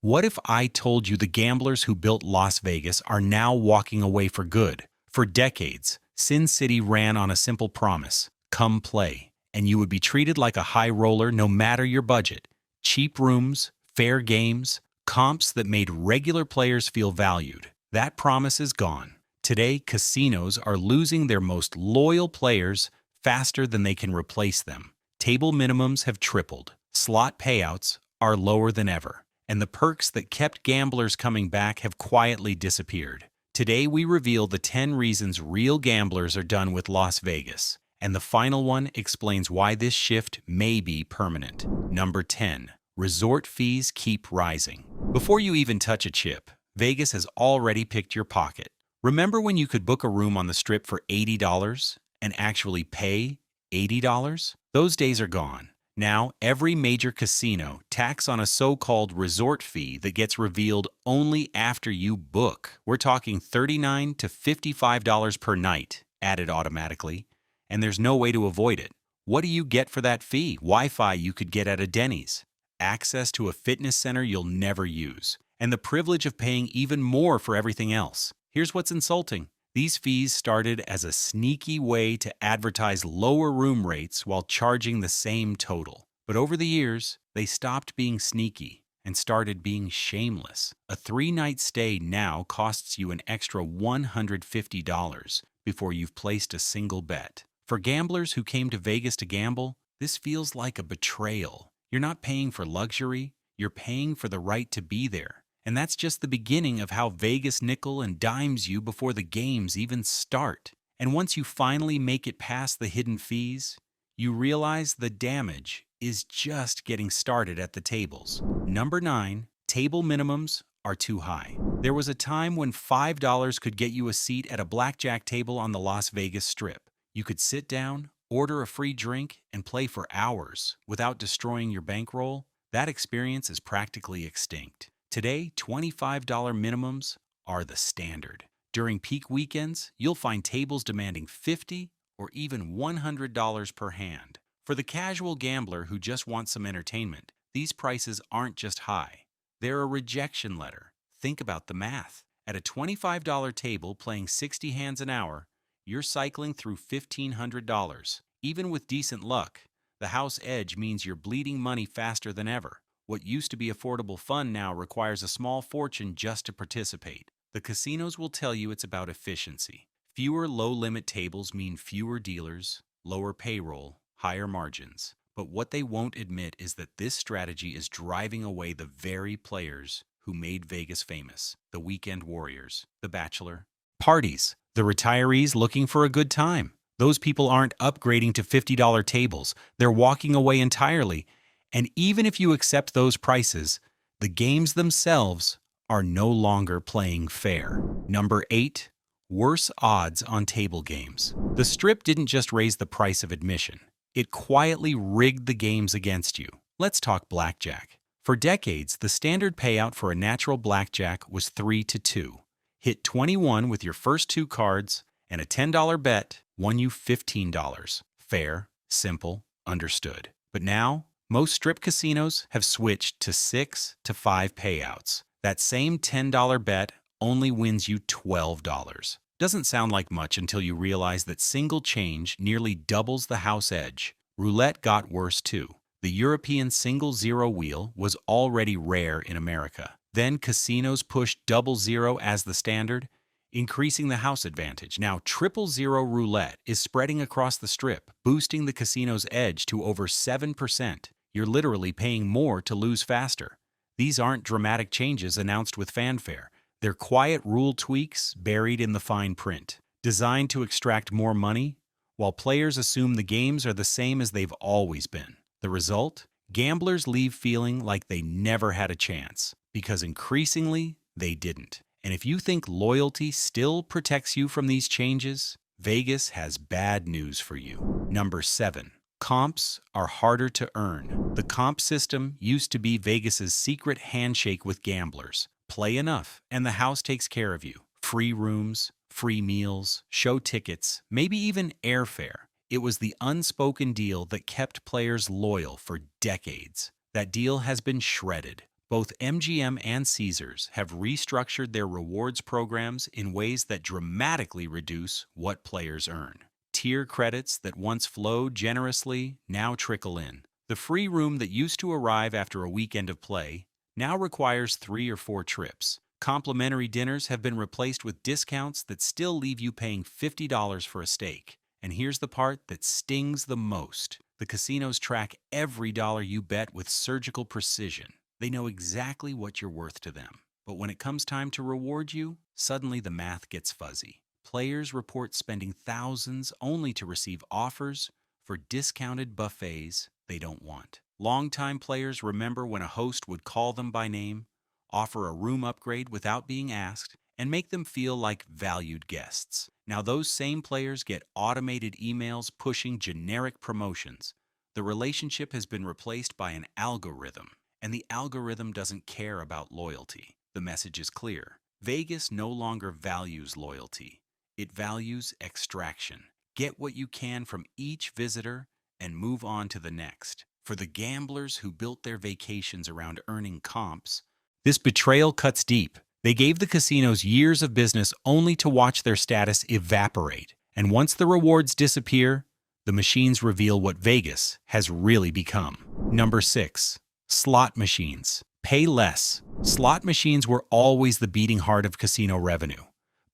What if I told you the gamblers who built Las Vegas are now walking away for good? For decades, Sin City ran on a simple promise: come play, and you would be treated like a high roller no matter your budget. Cheap rooms, fair games, comps that made regular players feel valued. That promise is gone. Today, casinos are losing their most loyal players faster than they can replace them. Table minimums have tripled, slot payouts are lower than ever, and the perks that kept gamblers coming back have quietly disappeared. Today, we reveal the 10 reasons real gamblers are done with Las Vegas, and the final one explains why this shift may be permanent. Number 10. Resort fees keep rising. Before you even touch a chip, Vegas has already picked your pocket. Remember when you could book a room on the Strip for $80 and actually pay $80? Those days are gone. Now, every major casino tacks on a so-called resort fee that gets revealed only after you book. We're talking $39 to $55 per night, added automatically, and there's no way to avoid it. What do you get for that fee? Wi-Fi you could get at a Denny's, access to a fitness center you'll never use, and the privilege of paying even more for everything else. Here's what's insulting. These fees started as a sneaky way to advertise lower room rates while charging the same total. But over the years, they stopped being sneaky and started being shameless. A 3-night stay now costs you an extra $150 before you've placed a single bet. For gamblers who came to Vegas to gamble, this feels like a betrayal. You're not paying for luxury, you're paying for the right to be there. And that's just the beginning of how Vegas nickel and dimes you before the games even start. And once you finally make it past the hidden fees, you realize the damage is just getting started at the tables. Number 9, table minimums are too high. There was a time when $5 could get you a seat at a blackjack table on the Las Vegas Strip. You could sit down, order a free drink, and play for hours without destroying your bankroll. That experience is practically extinct. Today, $25 minimums are the standard. During peak weekends, you'll find tables demanding $50 or even $100 per hand. For the casual gambler who just wants some entertainment, these prices aren't just high. They're a rejection letter. Think about the math. At a $25 table playing 60 hands an hour, you're cycling through $1,500. Even with decent luck, the house edge means you're bleeding money faster than ever. What used to be affordable fun now requires a small fortune just to participate. The casinos will tell you it's about efficiency. Fewer low-limit tables mean fewer dealers, lower payroll, higher margins. But what they won't admit is that this strategy is driving away the very players who made Vegas famous: the weekend warriors, the bachelor parties, the retirees looking for a good time. Those people aren't upgrading to $50 tables. They're walking away entirely. And even if you accept those prices, the games themselves are no longer playing fair. Number 8, worse odds on table games. The Strip didn't just raise the price of admission. It quietly rigged the games against you. Let's talk blackjack. For decades, the standard payout for a natural blackjack was 3 to 2. Hit 21 with your first 2 cards, and a $10 bet won you $15. Fair, simple, understood. But now, most Strip casinos have switched to 6 to 5 payouts. That same $10 bet only wins you $12. Doesn't sound like much until you realize that single change nearly doubles the house edge. Roulette got worse too. The European single zero wheel was already rare in America. Then casinos pushed double zero as the standard, increasing the house advantage. Now, triple zero roulette is spreading across the Strip, boosting the casino's edge to over 7%. You're literally paying more to lose faster. These aren't dramatic changes announced with fanfare. They're quiet rule tweaks buried in the fine print, designed to extract more money, while players assume the games are the same as they've always been. The result? Gamblers leave feeling like they never had a chance, because increasingly, they didn't. And if you think loyalty still protects you from these changes, Vegas has bad news for you. Number 7. Comps are harder to earn. The comp system used to be Vegas's secret handshake with gamblers. Play enough, and the house takes care of you. Free rooms, free meals, show tickets, maybe even airfare. It was the unspoken deal that kept players loyal for decades. That deal has been shredded. Both MGM and Caesars have restructured their rewards programs in ways that dramatically reduce what players earn. Tier credits that once flowed generously now trickle in. The free room that used to arrive after a weekend of play now requires 3 or 4 trips. Complimentary dinners have been replaced with discounts that still leave you paying $50 for a steak. And here's the part that stings the most. The casinos track every dollar you bet with surgical precision. They know exactly what you're worth to them. But when it comes time to reward you, suddenly the math gets fuzzy. Players report spending thousands only to receive offers for discounted buffets they don't want. Longtime players remember when a host would call them by name, offer a room upgrade without being asked, and make them feel like valued guests. Now those same players get automated emails pushing generic promotions. The relationship has been replaced by an algorithm, and the algorithm doesn't care about loyalty. The message is clear. Vegas no longer values loyalty. It values extraction. Get what you can from each visitor and move on to the next. For the gamblers who built their vacations around earning comps, this betrayal cuts deep. They gave the casinos years of business only to watch their status evaporate. And once the rewards disappear, the machines reveal what Vegas has really become. Number 6. Slot machines. Pay less. Slot machines were always the beating heart of casino revenue,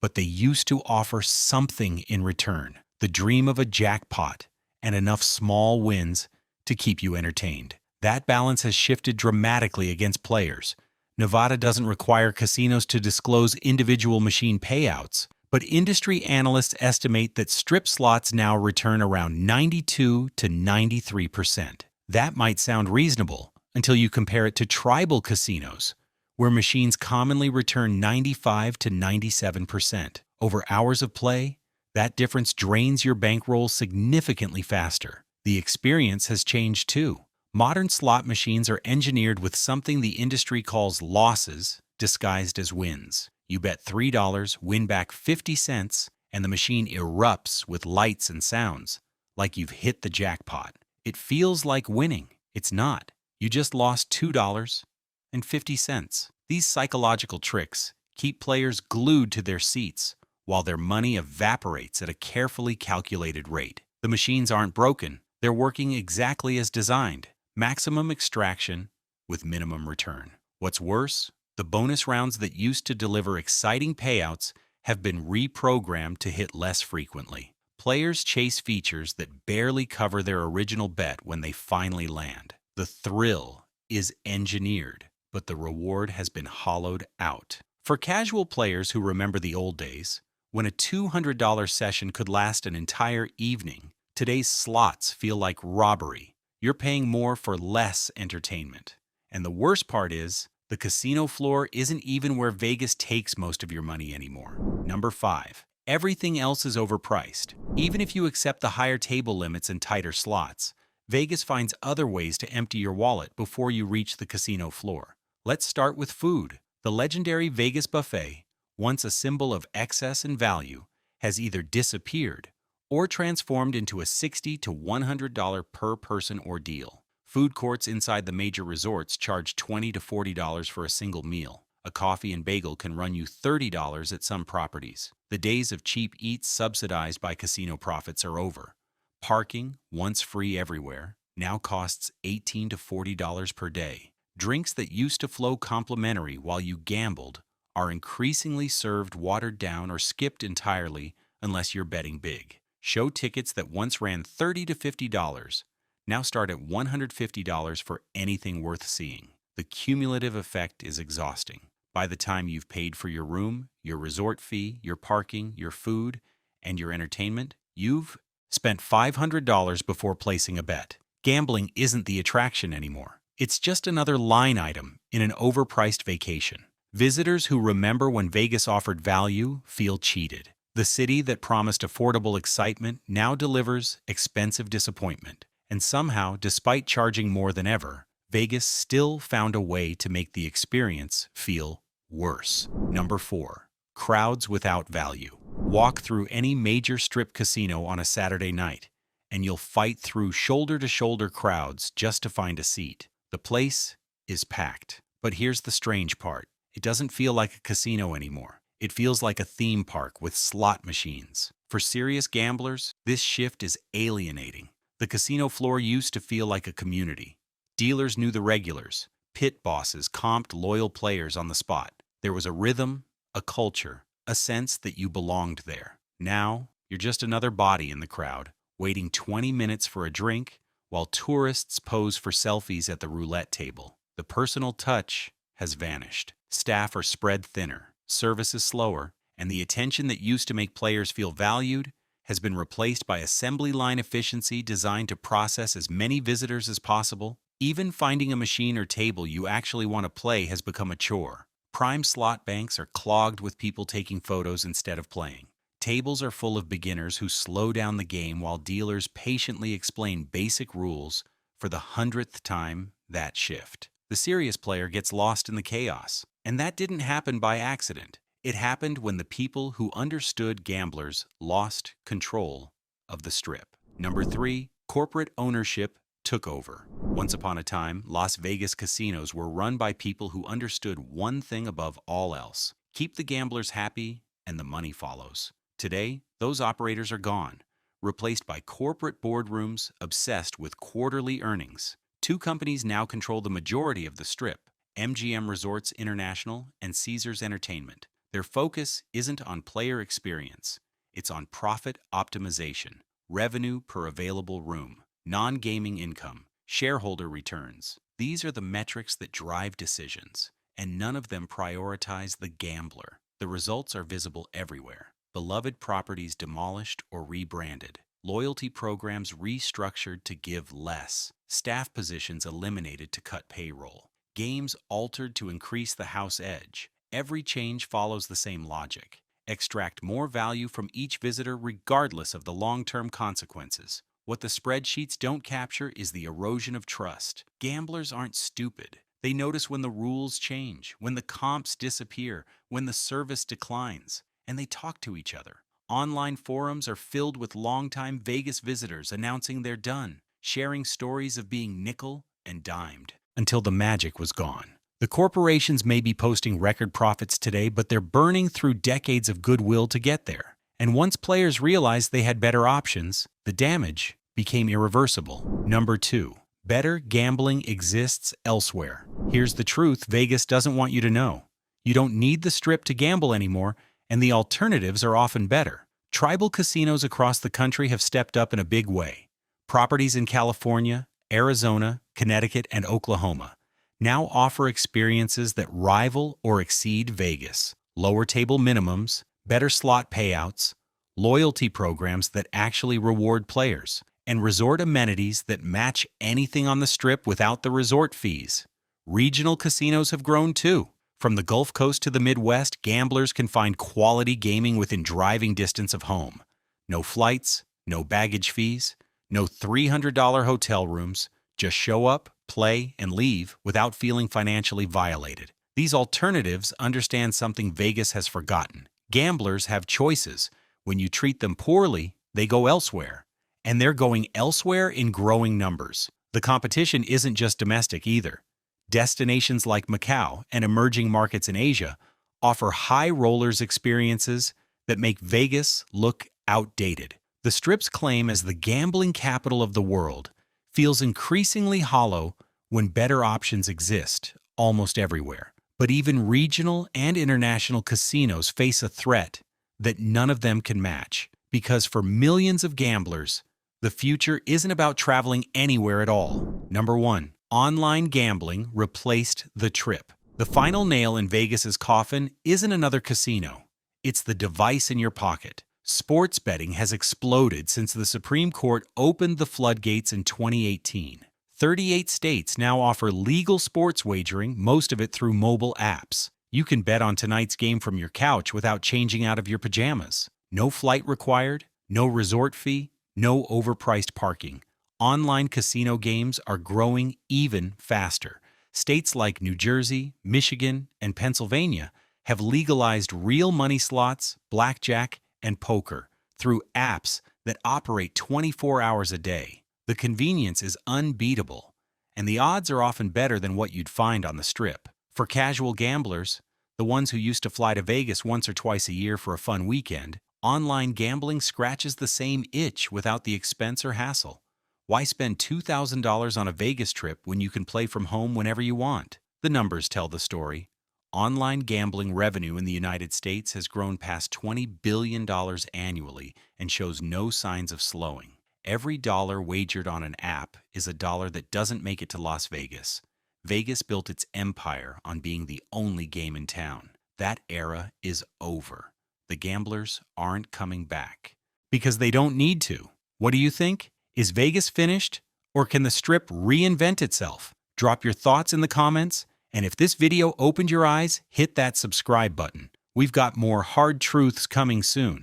but they used to offer something in return. The dream of a jackpot and enough small wins to keep you entertained. That balance has shifted dramatically against players. Nevada doesn't require casinos to disclose individual machine payouts, but industry analysts estimate that strip slots now return around 92 to 93%. That might sound reasonable until you compare it to tribal casinos, where machines commonly return 95 to 97%. Over hours of play, that difference drains your bankroll significantly faster. The experience has changed too. Modern slot machines are engineered with something the industry calls losses disguised as wins. You bet $3, win back 50 cents, and the machine erupts with lights and sounds, like you've hit the jackpot. It feels like winning. It's not. You just lost $2.50. These psychological tricks keep players glued to their seats while their money evaporates at a carefully calculated rate. The machines aren't broken. They're working exactly as designed. Maximum extraction with minimum return. What's worse, the bonus rounds that used to deliver exciting payouts have been reprogrammed to hit less frequently. Players chase features that barely cover their original bet when they finally land. The thrill is engineered, but the reward has been hollowed out. For casual players who remember the old days, when a $200 session could last an entire evening, today's slots feel like robbery. You're paying more for less entertainment. And the worst part is, the casino floor isn't even where Vegas takes most of your money anymore. Number 5. Everything else is overpriced. Even if you accept the higher table limits and tighter slots, Vegas finds other ways to empty your wallet before you reach the casino floor. Let's start with food. The legendary Vegas buffet, once a symbol of excess and value, has either disappeared or transformed into a $60 to $100 per person ordeal. Food courts inside the major resorts charge $20 to $40 for a single meal. A coffee and bagel can run you $30 at some properties. The days of cheap eats subsidized by casino profits are over. Parking, once free everywhere, now costs $18 to $40 per day. Drinks that used to flow complimentary while you gambled are increasingly served watered down or skipped entirely unless you're betting big. Show tickets that once ran $30 to $50 now start at $150 for anything worth seeing. The cumulative effect is exhausting. By the time you've paid for your room, your resort fee, your parking, your food, and your entertainment, you've spent $500 before placing a bet. Gambling isn't the attraction anymore. It's just another line item in an overpriced vacation. Visitors who remember when Vegas offered value feel cheated. The city that promised affordable excitement now delivers expensive disappointment. And somehow, despite charging more than ever, Vegas still found a way to make the experience feel worse. Number 4. Crowds without value. Walk through any major strip casino on a Saturday night, and you'll fight through shoulder-to-shoulder crowds just to find a seat. The place is packed, But here's the strange part. It doesn't feel like a casino anymore. It feels like a theme park with slot machines. For serious gamblers, this shift is alienating. The casino floor used to feel like a community. Dealers knew the regulars. Pit bosses comped loyal players on the spot. There was a rhythm, a culture, a sense that you belonged there. Now, you're just another body in the crowd, waiting 20 minutes for a drink while tourists pose for selfies at the roulette table. The personal touch has vanished. Staff are spread thinner, service is slower, and the attention that used to make players feel valued has been replaced by assembly line efficiency designed to process as many visitors as possible. Even finding a machine or table you actually want to play has become a chore. Prime slot banks are clogged with people taking photos instead of playing. Tables are full of beginners who slow down the game while dealers patiently explain basic rules for the 100th time that shift. The serious player gets lost in the chaos. And that didn't happen by accident. It happened when the people who understood gamblers lost control of the strip. Number 3, corporate ownership took over. Once upon a time, Las Vegas casinos were run by people who understood one thing above all else: keep the gamblers happy and the money follows. Today, those operators are gone, replaced by corporate boardrooms obsessed with quarterly earnings. 2 companies now control the majority of the strip: MGM Resorts International and Caesars Entertainment. Their focus isn't on player experience. It's on profit optimization, revenue per available room, non-gaming income, shareholder returns. These are the metrics that drive decisions, and none of them prioritize the gambler. The results are visible everywhere. Beloved properties demolished or rebranded. Loyalty programs restructured to give less. Staff positions eliminated to cut payroll. Games altered to increase the house edge. Every change follows the same logic. Extract more value from each visitor regardless of the long-term consequences. What the spreadsheets don't capture is the erosion of trust. Gamblers aren't stupid. They notice when the rules change, when the comps disappear, when the service declines, and they talk to each other. Online forums are filled with longtime Vegas visitors announcing they're done, sharing stories of being nickel and dimed until the magic was gone. The corporations may be posting record profits today, but they're burning through decades of goodwill to get there. And once players realized they had better options, the damage became irreversible. Number 2, better gambling exists elsewhere. Here's the truth Vegas doesn't want you to know. You don't need the strip to gamble anymore, and the alternatives are often better. Tribal casinos across the country have stepped up in a big way. Properties in California, Arizona, Connecticut, and Oklahoma now offer experiences that rival or exceed Vegas. Lower table minimums, better slot payouts, loyalty programs that actually reward players, and resort amenities that match anything on the strip without the resort fees. Regional casinos have grown too. From the Gulf Coast to the Midwest, gamblers can find quality gaming within driving distance of home. No flights, no baggage fees, no $300 hotel rooms. Just show up, play, and leave without feeling financially violated. These alternatives understand something Vegas has forgotten. Gamblers have choices. When you treat them poorly, they go elsewhere. And they're going elsewhere in growing numbers. The competition isn't just domestic either. Destinations like Macau and emerging markets in Asia offer high rollers experiences that make Vegas look outdated. The Strip's claim as the gambling capital of the world feels increasingly hollow when better options exist almost everywhere. But even regional and international casinos face a threat that none of them can match, because for millions of gamblers, the future isn't about traveling anywhere at all. Number 1, online gambling replaced the trip. The final nail in Vegas's coffin isn't another casino. It's the device in your pocket. Sports betting has exploded since the Supreme Court opened the floodgates in 2018. 38 states now offer legal sports wagering, most of it through mobile apps. You can bet on tonight's game from your couch without changing out of your pajamas. No flight required, no resort fee, no overpriced parking. Online casino games are growing even faster. States like New Jersey, Michigan, and Pennsylvania have legalized real money slots, blackjack, and poker through apps that operate 24 hours a day. The convenience is unbeatable, and the odds are often better than what you'd find on the Strip. For casual gamblers, the ones who used to fly to Vegas once or twice a year for a fun weekend, online gambling scratches the same itch without the expense or hassle. Why spend $2,000 on a Vegas trip when you can play from home whenever you want? The numbers tell the story. Online gambling revenue in the United States has grown past $20 billion annually and shows no signs of slowing. Every dollar wagered on an app is a dollar that doesn't make it to Las Vegas. Vegas built its empire on being the only game in town. That era is over. The gamblers aren't coming back. Because they don't need to. What do you think? Is Vegas finished? Or can the Strip reinvent itself? Drop your thoughts in the comments. And if this video opened your eyes, hit that subscribe button. We've got more hard truths coming soon.